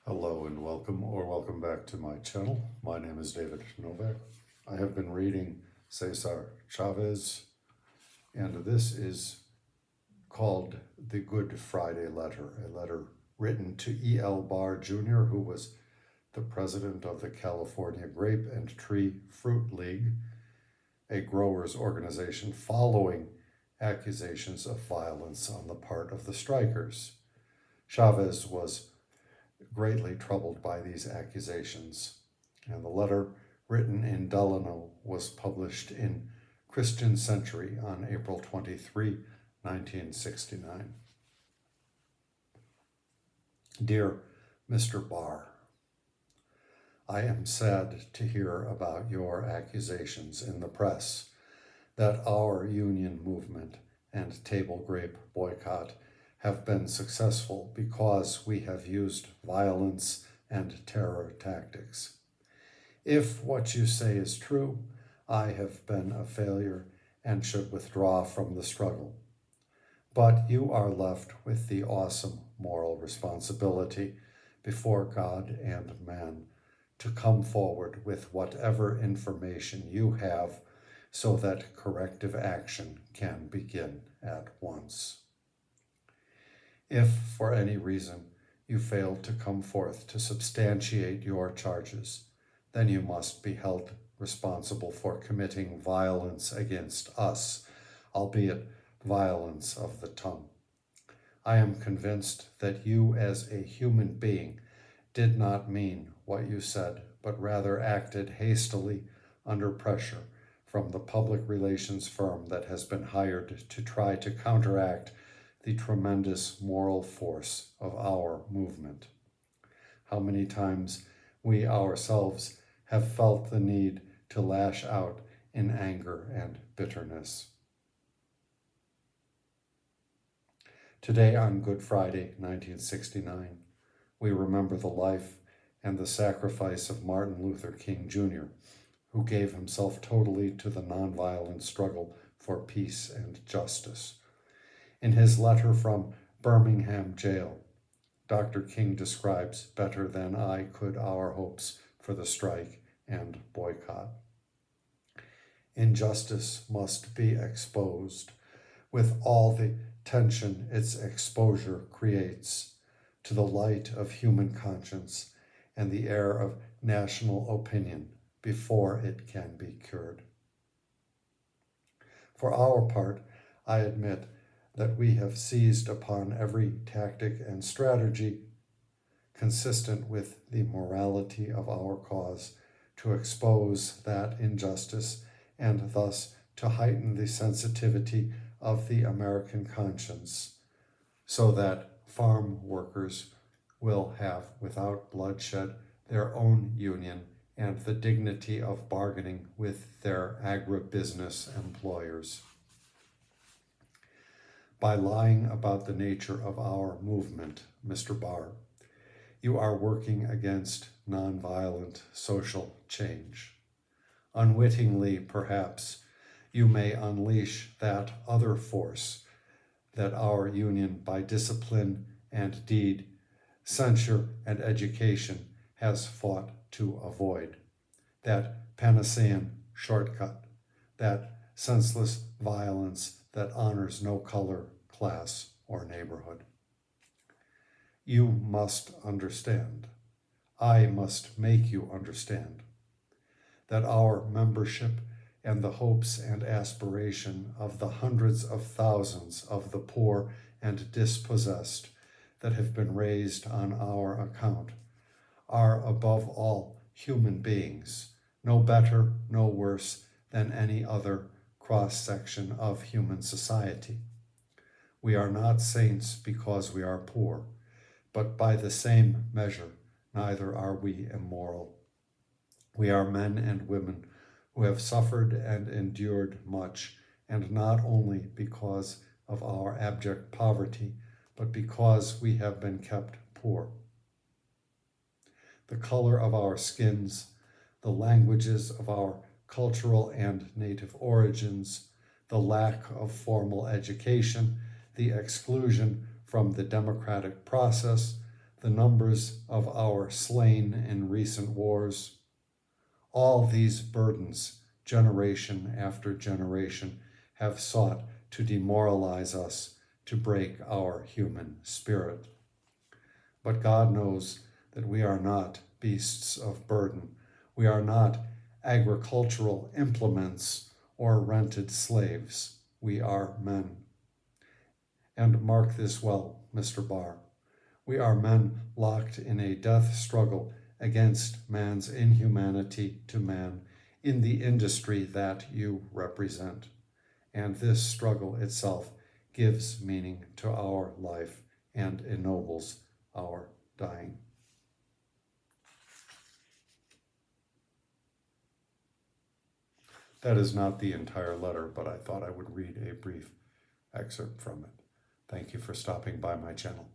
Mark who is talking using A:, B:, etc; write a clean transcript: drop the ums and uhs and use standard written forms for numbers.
A: Hello and welcome back to my channel. My name is David Novak. I have been reading Cesar Chavez, and this is called the Good Friday Letter, a letter written to E.L. Barr Jr., who was the president of the California Grape and Tree Fruit League, a growers' organization following accusations of violence on the part of the strikers. Chavez was greatly troubled by these accusations, and the letter, written in Delano, was published in Christian Century on April 23, 1969. Dear Mr. Barr, I am sad to hear about your accusations in the press that our union movement and table grape boycott have been successful because we have used violence and terror tactics. If what you say is true, I have been a failure and should withdraw from the struggle. But you are left with the awesome moral responsibility before God and man to come forward with whatever information you have so that corrective action can begin at once. If, for any reason, you fail to come forth to substantiate your charges, then you must be held responsible for committing violence against us, albeit violence of the tongue. I am convinced that you as a human being did not mean what you said, but rather acted hastily under pressure from the public relations firm that has been hired to try to counteract the tremendous moral force of our movement. How many times we ourselves have felt the need to lash out in anger and bitterness. Today on Good Friday, 1969, we remember the life and the sacrifice of Martin Luther King Jr., who gave himself totally to the nonviolent struggle for peace and justice. In his letter from Birmingham jail, Dr. King describes better than I could our hopes for the strike and boycott. Injustice must be exposed with all the tension its exposure creates to the light of human conscience and the air of national opinion before it can be cured. For our part, I admit that we have seized upon every tactic and strategy consistent with the morality of our cause to expose that injustice and thus to heighten the sensitivity of the American conscience so that farm workers will have, without bloodshed, their own union and the dignity of bargaining with their agribusiness employers. By lying about the nature of our movement, Mr. Barr, you are working against nonviolent social change. Unwittingly, perhaps, you may unleash that other force that our union, by discipline and deed, censure and education, has fought to avoid. That panacean shortcut, that senseless violence that honors no color, class, or neighborhood. You must understand, I must make you understand, that our membership and the hopes and aspiration of the hundreds of thousands of the poor and dispossessed that have been raised on our account are above all human beings, no better, no worse than any other cross-section of human society. We are not saints because we are poor, but by the same measure, neither are we immoral. We are men and women who have suffered and endured much, and not only because of our abject poverty, but because we have been kept poor. The color of our skins, the languages of our cultural and native origins, the lack of formal education, the exclusion from the democratic process, the numbers of our slain in recent wars. All these burdens, generation after generation, have sought to demoralize us, to break our human spirit. But God knows that we are not beasts of burden. We are not agricultural implements or rented slaves. We are men. And mark this well, Mr. Barr. We are men locked in a death struggle against man's inhumanity to man in the industry that you represent. And this struggle itself gives meaning to our life and ennobles our dying. That is not the entire letter, but I thought I would read a brief excerpt from it. Thank you for stopping by my channel.